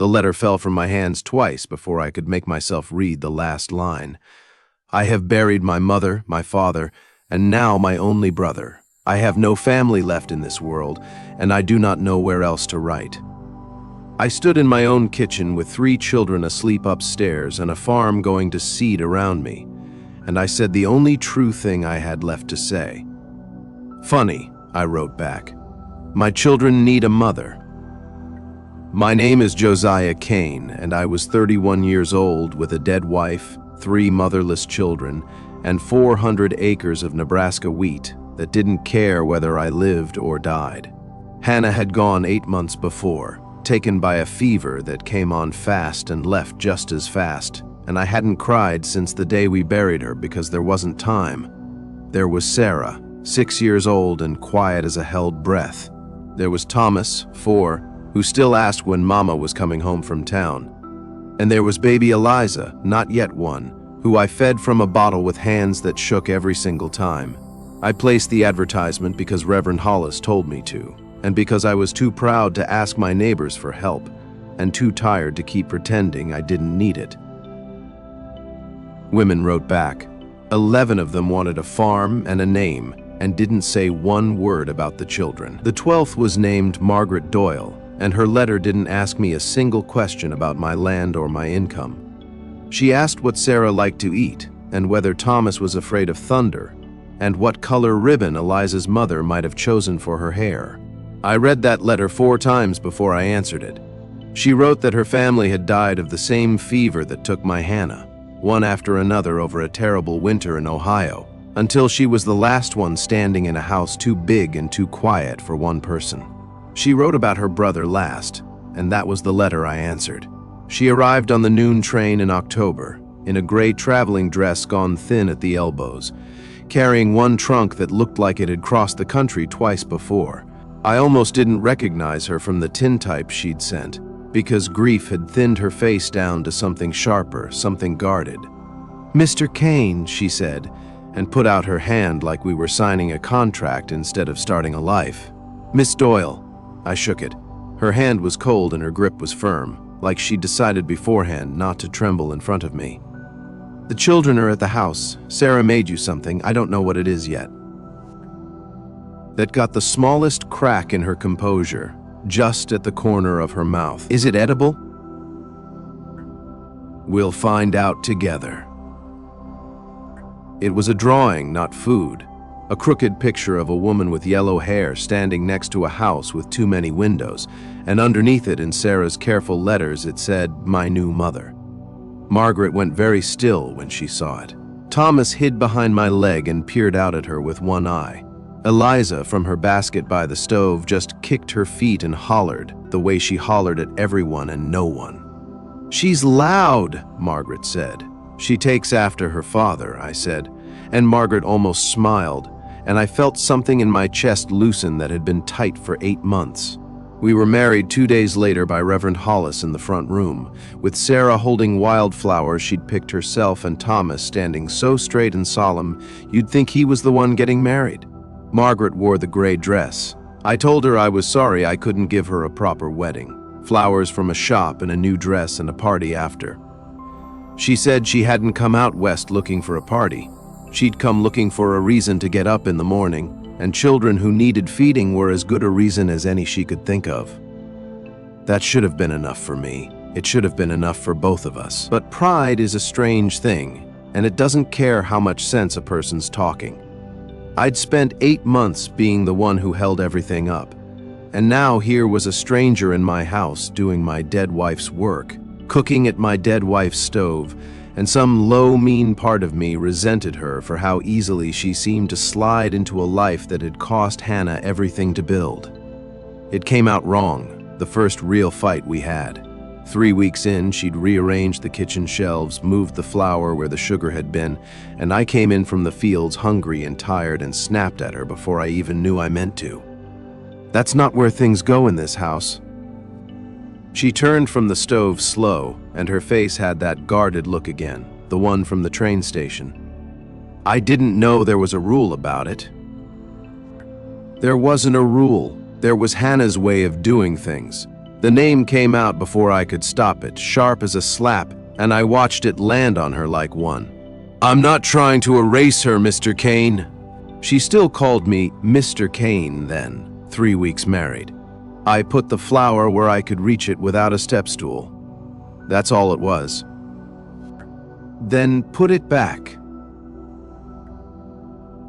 The letter fell from my hands twice before I could make myself read the last line. I have buried my mother, my father, and now my only brother. I have no family left in this world, and I do not know where else to write. I stood in my own kitchen with 3 children asleep upstairs and a farm going to seed around me, and I said the only true thing I had left to say. Funny, I wrote back. My children need a mother. My name is Josiah Kane, and I was 31 years old with a dead wife, 3 motherless children, and 400 acres of Nebraska wheat that didn't care whether I lived or died. Hannah had gone 8 months before, taken by a fever that came on fast and left just as fast, and I hadn't cried since the day we buried her because there wasn't time. There was Sarah, 6 years old and quiet as a held breath. There was Thomas, 4, who still asked when Mama was coming home from town. And there was baby Eliza, not yet 1, who I fed from a bottle with hands that shook every single time. I placed the advertisement because Reverend Hollis told me to, and because I was too proud to ask my neighbors for help, and too tired to keep pretending I didn't need it. Women wrote back. 11 of them wanted a farm and a name, and didn't say one word about the children. The 12th was named Margaret Doyle, and her letter didn't ask me a single question about my land or my income. She asked what Sarah liked to eat, and whether Thomas was afraid of thunder, and what color ribbon Eliza's mother might have chosen for her hair. I read that letter 4 times before I answered it. She wrote that her family had died of the same fever that took my Hannah, one after another over a terrible winter in Ohio, until she was the last one standing in a house too big and too quiet for one person. She wrote about her brother last, and that was the letter I answered. She arrived on the noon train in October, in a gray traveling dress gone thin at the elbows, carrying one trunk that looked like it had crossed the country twice before. I almost didn't recognize her from the tintype she'd sent, because grief had thinned her face down to something sharper, something guarded. "Mr. Kane," she said, and put out her hand like we were signing a contract instead of starting a life. "Miss Doyle." I shook it. Her hand was cold and her grip was firm, like she'd decided beforehand not to tremble in front of me. "The children are at the house. Sarah made you something. I don't know what it is yet." That got the smallest crack in her composure, just at the corner of her mouth. "Is it edible?" "We'll find out together." It was a drawing, not food. A crooked picture of a woman with yellow hair standing next to a house with too many windows, and underneath it in Sarah's careful letters it said, "My new mother." Margaret went very still when she saw it. Thomas hid behind my leg and peered out at her with one eye. Eliza, from her basket by the stove, just kicked her feet and hollered, the way she hollered at everyone and no one. "She's loud," Margaret said. "She takes after her father," I said, and Margaret almost smiled, and I felt something in my chest loosen that had been tight for 8 months. We were married 2 days later by Reverend Hollis in the front room, with Sarah holding wildflowers she'd picked herself and Thomas standing so straight and solemn you'd think he was the one getting married. Margaret wore the gray dress. I told her I was sorry I couldn't give her a proper wedding, flowers from a shop and a new dress and a party after. She said she hadn't come out west looking for a party. She'd come looking for a reason to get up in the morning, and children who needed feeding were as good a reason as any she could think of. That should have been enough for me. It should have been enough for both of us. But pride is a strange thing, and it doesn't care how much sense a person's talking. I'd spent 8 months being the one who held everything up, and now here was a stranger in my house doing my dead wife's work, cooking at my dead wife's stove, and some low, mean part of me resented her for how easily she seemed to slide into a life that had cost Hannah everything to build. It came out wrong, the first real fight we had. 3 weeks in, she'd rearranged the kitchen shelves, moved the flour where the sugar had been, and I came in from the fields hungry and tired and snapped at her before I even knew I meant to. "That's not where things go in this house." She turned from the stove slow, and her face had that guarded look again, the one from the train station. "I didn't know there was a rule about it." There wasn't a rule. There was Hannah's way of doing things. The name came out before I could stop it, sharp as a slap, and I watched it land on her like one. "I'm not trying to erase her, Mr. Kane." She still called me Mr. Kane then, 3 weeks married. I put the flower where I could reach it without a step stool. That's all it was. "Then put it back."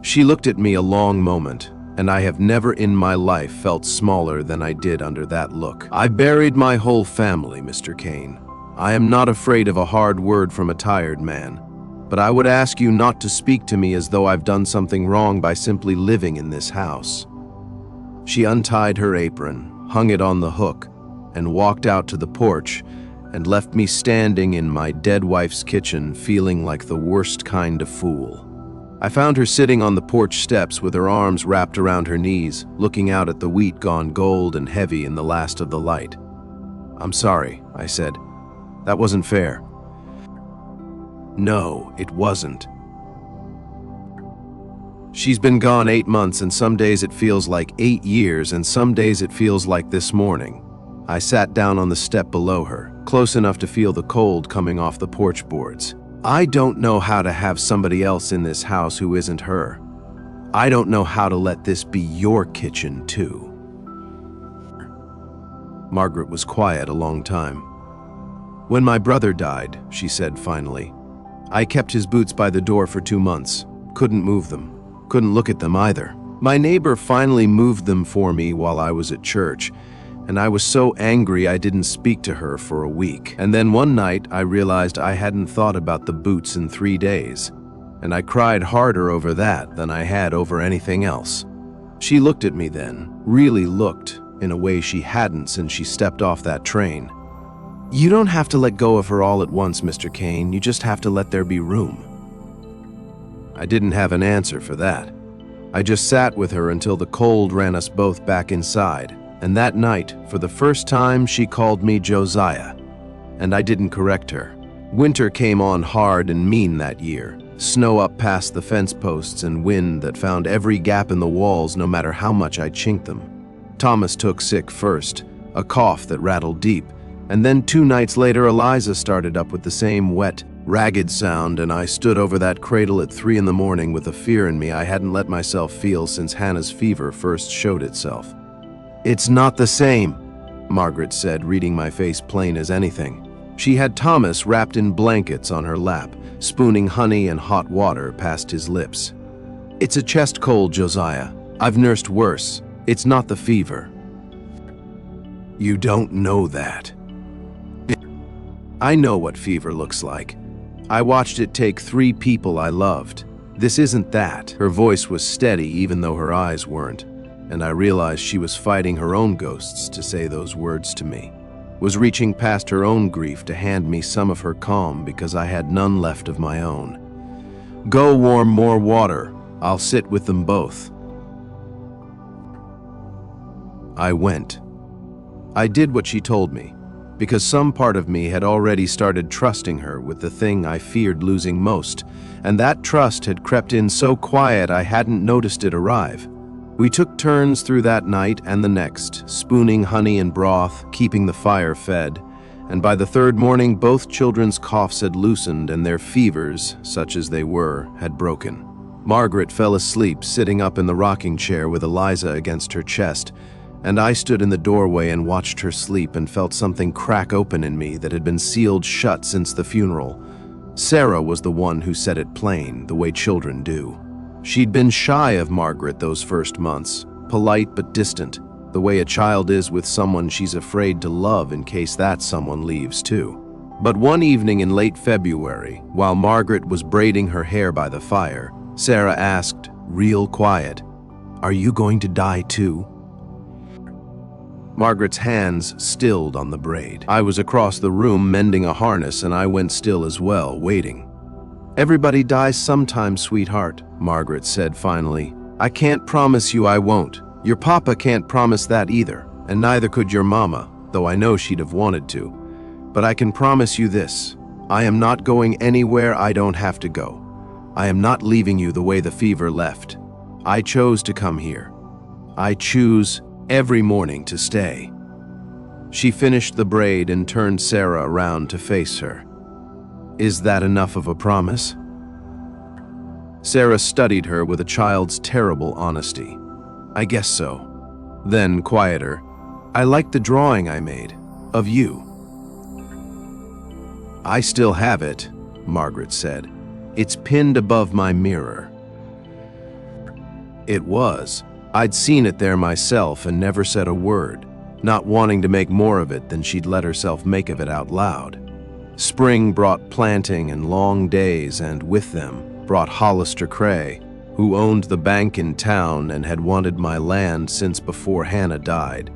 She looked at me a long moment, and I have never in my life felt smaller than I did under that look. "I buried my whole family, Mr. Kane. I am not afraid of a hard word from a tired man, but I would ask you not to speak to me as though I've done something wrong by simply living in this house." She untied her apron, hung it on the hook, and walked out to the porch and left me standing in my dead wife's kitchen feeling like the worst kind of fool. I found her sitting on the porch steps with her arms wrapped around her knees, looking out at the wheat gone gold and heavy in the last of the light. "I'm sorry," I said. "That wasn't fair." "No, it wasn't. She's been gone 8 months, and some days it feels like 8 years, and some days it feels like this morning." I sat down on the step below her, close enough to feel the cold coming off the porch boards. "I don't know how to have somebody else in this house who isn't her. I don't know how to let this be your kitchen, too." Margaret was quiet a long time. "When my brother died," she said finally, "I kept his boots by the door for 2 months. Couldn't move them. Couldn't look at them either. My neighbor finally moved them for me while I was at church, and I was so angry I didn't speak to her for a week. And then one night I realized I hadn't thought about the boots in 3 days, and I cried harder over that than I had over anything else." She looked at me then, really looked, in a way she hadn't since she stepped off that train. "You don't have to let go of her all at once, Mr. Kane. You just have to let there be room." I didn't have an answer for that. I just sat with her until the cold ran us both back inside. And that night, for the first time, she called me Josiah, and I didn't correct her. Winter came on hard and mean that year. Snow up past the fence posts and wind that found every gap in the walls no matter how much I chinked them. Thomas took sick first, a cough that rattled deep, and then 2 nights later Eliza started up with the same wet, ragged sound, and I stood over that cradle at 3 in the morning with a fear in me I hadn't let myself feel since Hannah's fever first showed itself. "It's not the same," Margaret said, reading my face plain as anything. She had Thomas wrapped in blankets on her lap, spooning honey and hot water past his lips. "It's a chest cold, Josiah. I've nursed worse. It's not the fever." "You don't know that." "I know what fever looks like. I watched it take 3 people I loved. This isn't that." Her voice was steady even though her eyes weren't, and I realized she was fighting her own ghosts to say those words to me, was reaching past her own grief to hand me some of her calm because I had none left of my own. "Go warm more water. I'll sit with them both." I went. I did what she told me, because some part of me had already started trusting her with the thing I feared losing most, and that trust had crept in so quiet I hadn't noticed it arrive. We took turns through that night and the next, spooning honey and broth, keeping the fire fed, and by the 3rd morning both children's coughs had loosened and their fevers, such as they were, had broken. Margaret fell asleep sitting up in the rocking chair with Eliza against her chest, and I stood in the doorway and watched her sleep and felt something crack open in me that had been sealed shut since the funeral. Sarah was the one who said it plain, the way children do. She'd been shy of Margaret those first months, polite but distant, the way a child is with someone she's afraid to love in case that someone leaves too. But one evening in late February, while Margaret was braiding her hair by the fire, Sarah asked, real quiet, "Are you going to die too?" Margaret's hands stilled on the braid. I was across the room mending a harness, and I went still as well, waiting. "Everybody dies sometime, sweetheart," Margaret said finally. "I can't promise you I won't. Your papa can't promise that either, and neither could your mama, though I know she'd have wanted to. But I can promise you this. I am not going anywhere I don't have to go. I am not leaving you the way the fever left. I chose to come here. I choose every morning to stay." She finished the braid and turned Sarah around to face her. "Is that enough of a promise?" Sarah studied her with a child's terrible honesty. "I guess so." Then, quieter, "I like the drawing I made, of you." "I still have it," Margaret said. "It's pinned above my mirror." It was. I'd seen it there myself and never said a word, not wanting to make more of it than she'd let herself make of it out loud. Spring brought planting and long days, and with them brought Hollister Cray, who owned the bank in town and had wanted my land since before Hannah died.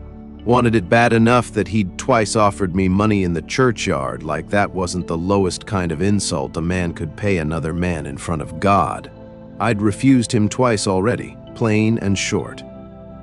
Wanted it bad enough that he'd twice offered me money in the churchyard, like that wasn't the lowest kind of insult a man could pay another man in front of God. I'd refused him twice already, plain and short.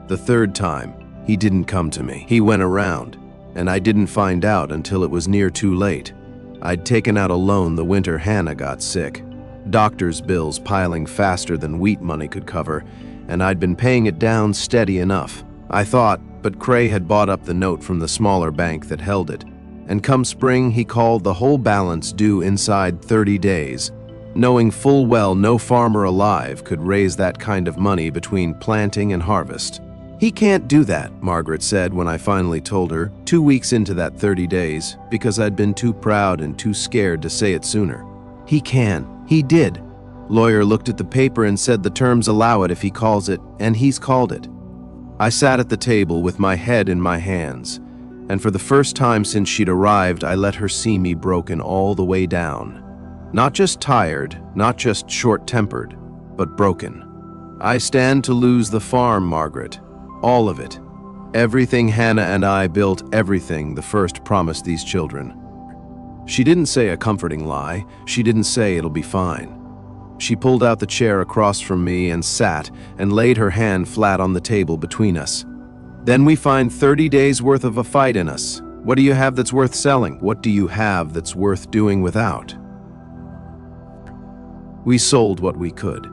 The third time, he didn't come to me. He went around, and I didn't find out until it was near too late. I'd taken out a loan the winter Hannah got sick, doctor's bills piling faster than wheat money could cover, and I'd been paying it down steady enough, I thought, but Cray had bought up the note from the smaller bank that held it, and come spring he called the whole balance due inside 30 days, knowing full well no farmer alive could raise that kind of money between planting and harvest. "He can't do that," Margaret said when I finally told her, 2 weeks into that 30 days, because I'd been too proud and too scared to say it sooner. "He can. He did. Lawyer looked at the paper and said the terms allow it if he calls it, and he's called it." I sat at the table with my head in my hands, and for the first time since she'd arrived, I let her see me broken all the way down. Not just tired, not just short-tempered, but broken. "I stand to lose the farm, Margaret. All of it. Everything Hannah and I built, everything the first promised these children." She didn't say a comforting lie. She didn't say it'll be fine. She pulled out the chair across from me and sat and laid her hand flat on the table between us. "Then we find 30 days worth of a fight in us. What do you have that's worth selling? What do you have that's worth doing without?" We sold what we could.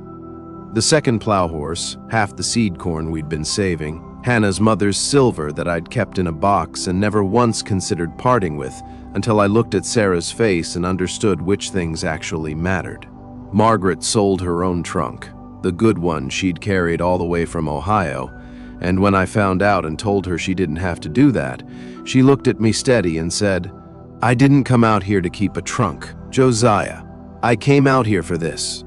The second plow horse, half the seed corn we'd been saving, Hannah's mother's silver that I'd kept in a box and never once considered parting with until I looked at Sarah's face and understood which things actually mattered. Margaret sold her own trunk, the good one she'd carried all the way from Ohio, and when I found out and told her she didn't have to do that, she looked at me steady and said, "I didn't come out here to keep a trunk, Josiah. I came out here for this."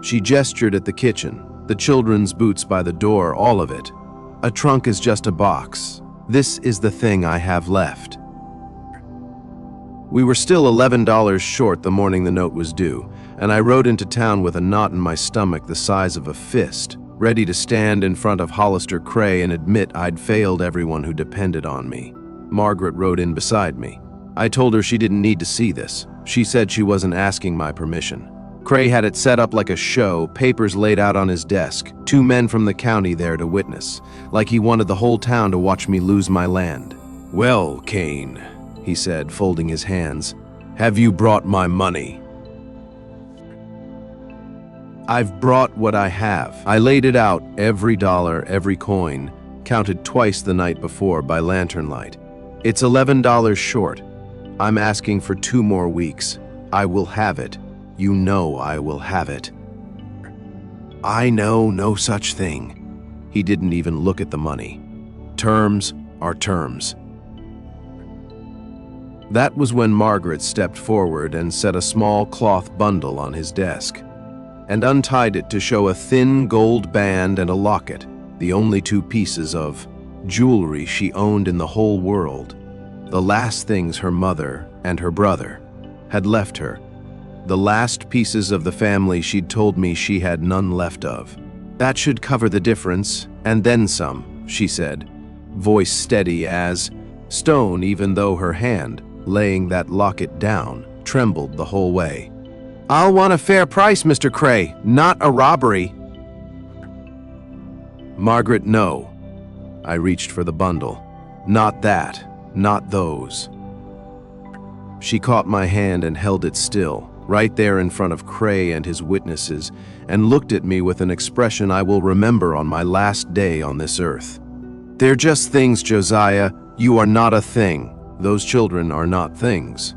She gestured at the kitchen, the children's boots by the door, all of it. "A trunk is just a box. This is the thing I have left." We were still $11 short the morning the note was due, and I rode into town with a knot in my stomach the size of a fist, ready to stand in front of Hollister Cray and admit I'd failed everyone who depended on me. Margaret rode in beside me. I told her she didn't need to see this. She said she wasn't asking my permission. Cray had it set up like a show, papers laid out on his desk, 2 men from the county there to witness, like he wanted the whole town to watch me lose my land. "Well, Kane," he said, folding his hands, "have you brought my money?" "I've brought what I have." I laid it out, every dollar, every coin, counted twice the night before by lantern light. "It's $11 short. I'm asking for 2 more weeks. I will have it. You know I will have it." "I know no such thing." He didn't even look at the money. "Terms are terms." That was when Margaret stepped forward and set a small cloth bundle on his desk, and untied it to show a thin gold band and a locket, the only 2 pieces of jewelry she owned in the whole world, the last things her mother and her brother had left her, the last pieces of the family she'd told me she had none left of. "That should cover the difference, and then some," she said, voice steady as stone, even though her hand, laying that locket down, trembled the whole way. "I'll want a fair price, Mr. Cray, not a robbery." "Margaret, no." I reached for the bundle. "Not that, not those." She caught my hand and held it still, right there in front of Cray and his witnesses, and looked at me with an expression I will remember on my last day on this earth. "They're just things, Josiah. You are not a thing. Those children are not things.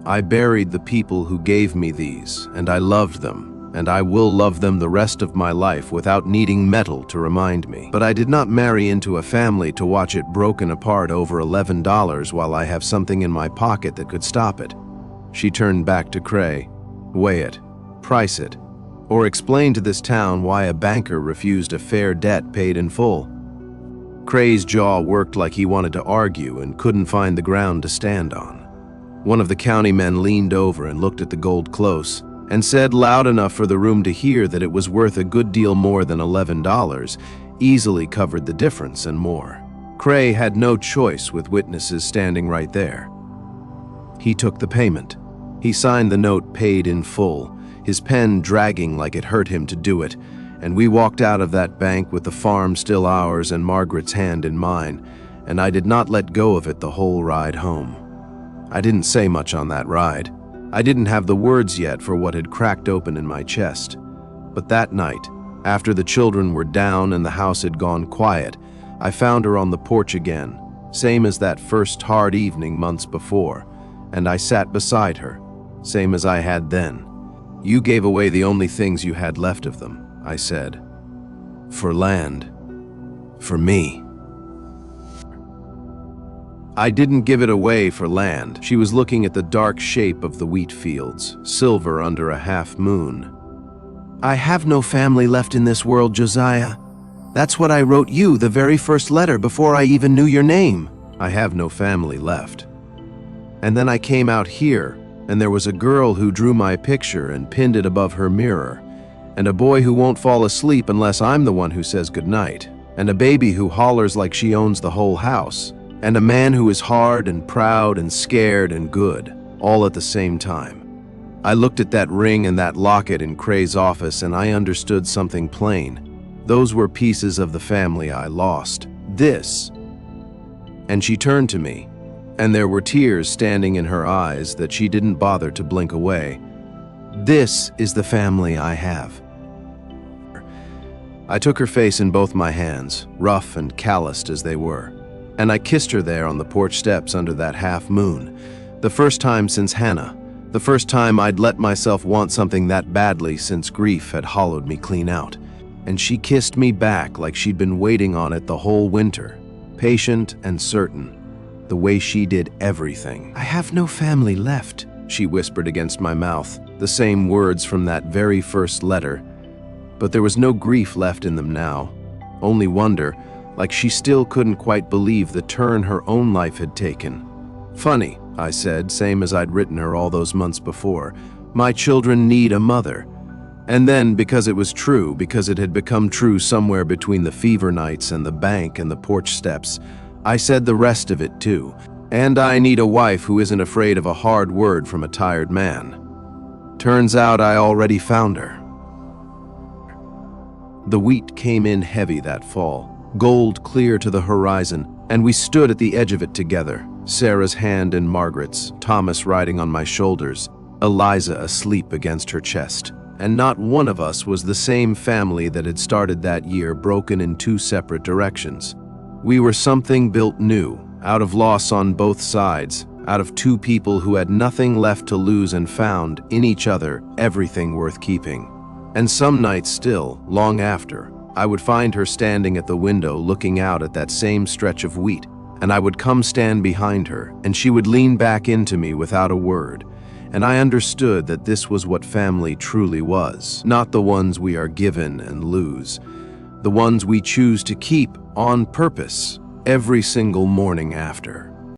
I buried the people who gave me these, and I loved them, and I will love them the rest of my life without needing metal to remind me. But I did not marry into a family to watch it broken apart over $11 while I have something in my pocket that could stop it. She turned back to Cray. Weigh it, price it, or explain to this town why a banker refused a fair debt paid in full. Cray's jaw worked like he wanted to argue and couldn't find the ground to stand on. One of the county men leaned over and looked at the gold close and said loud enough for the room to hear that it was worth a good deal more than $11, easily covered the difference and more. Cray had no choice with witnesses standing right there. He took the payment. He signed the note paid in full, his pen dragging like it hurt him to do it, and we walked out of that bank with the farm still ours and Margaret's hand in mine, and I did not let go of it the whole ride home. I didn't say much on that ride. I didn't have the words yet for what had cracked open in my chest. But that night, after the children were down and the house had gone quiet, I found her on the porch again, same as that first hard evening months before, and I sat beside her, same as I had then. You gave away the only things you had left of them, I said. For land. For me. I didn't give it away for land. She was looking at the dark shape of the wheat fields, silver under a half moon. I have no family left in this world, Josiah. That's what I wrote you the very first letter before I even knew your name. I have no family left. And then I came out here, and there was a girl who drew my picture and pinned it above her mirror, and a boy who won't fall asleep unless I'm the one who says goodnight, and a baby who hollers like she owns the whole house, and a man who is hard and proud and scared and good, all at the same time. I looked at that ring and that locket in Cray's office, and I understood something plain. Those were pieces of the family I lost. This. And she turned to me, and there were tears standing in her eyes that she didn't bother to blink away. This is the family I have. I took her face in both my hands, rough and calloused as they were, and I kissed her there on the porch steps under that half moon, the first time since Hannah, the first time I'd let myself want something that badly since grief had hollowed me clean out. And she kissed me back like she'd been waiting on it the whole winter, patient and certain, the way she did everything. I have no family left, she whispered against my mouth, the same words from that very first letter. But there was no grief left in them now, only wonder, like she still couldn't quite believe the turn her own life had taken. Funny, I said, same as I'd written her all those months before. My children need a mother. And then, because it was true, because it had become true somewhere between the fever nights and the bank and the porch steps, I said the rest of it too. And I need a wife who isn't afraid of a hard word from a tired man. Turns out I already found her. The wheat came in heavy that fall, gold clear to the horizon, and we stood at the edge of it together, Sarah's hand in Margaret's, Thomas riding on my shoulders, Eliza asleep against her chest. And not one of us was the same family that had started that year, broken in two separate directions. We were something built new, out of loss on both sides, out of two people who had nothing left to lose and found, in each other, everything worth keeping. And some nights still, long after, I would find her standing at the window looking out at that same stretch of wheat, and I would come stand behind her, and she would lean back into me without a word, and I understood that this was what family truly was, not the ones we are given and lose, the ones we choose to keep on purpose every single morning after.